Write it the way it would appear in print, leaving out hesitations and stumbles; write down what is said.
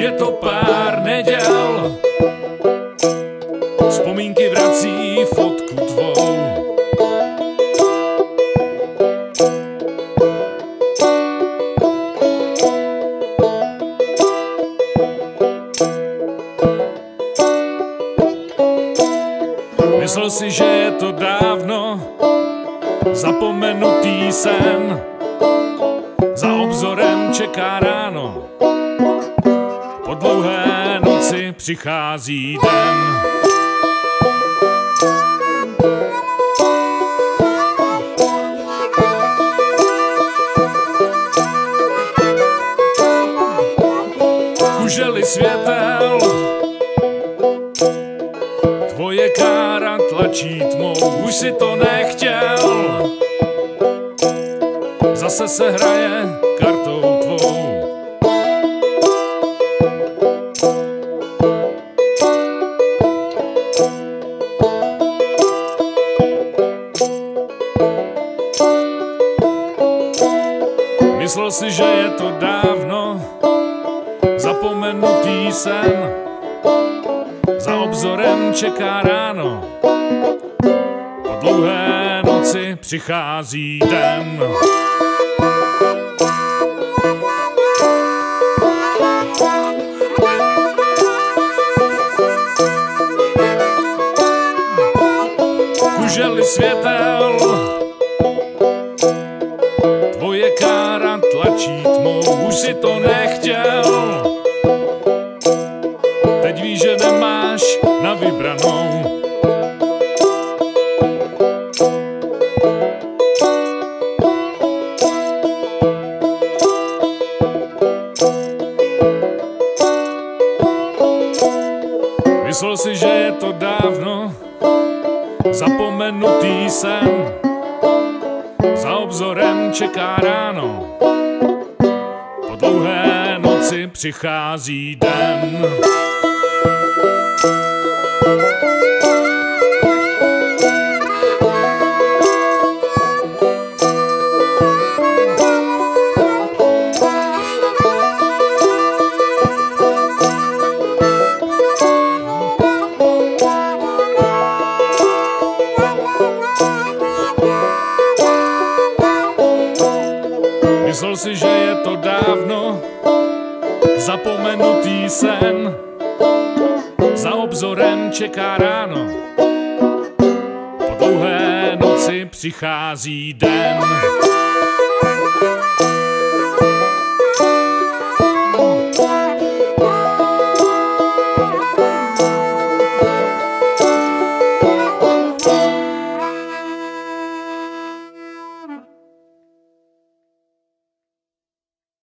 je to pár neděl, vzpomínky vrací fotku tvou. Myslel si, že je to dávno, zapomenutý sen, za obzorem čeká ráno, po dlouhé noci přichází den. Kužely světel, tvoje kára tlačí tmou, už si to nechtěl, zase se hraje kartou tvou. Myslel si, že je to dávno, zapomenutý sen, za obzorem čeká ráno, po dlouhé noci přichází den. Kužely světel, tvoje kára tlačí tmou, už si to nechtěl, teď víš, že nemáš na vybranou. Myslel si, že je to dávno, zapomenutý sen, za obzorem čeká ráno, po dlouhé noci přichází den. Myslel si, že je to dávno, zapomenutý sen, za obzorem čeká ráno, po dlouhé noci přichází den.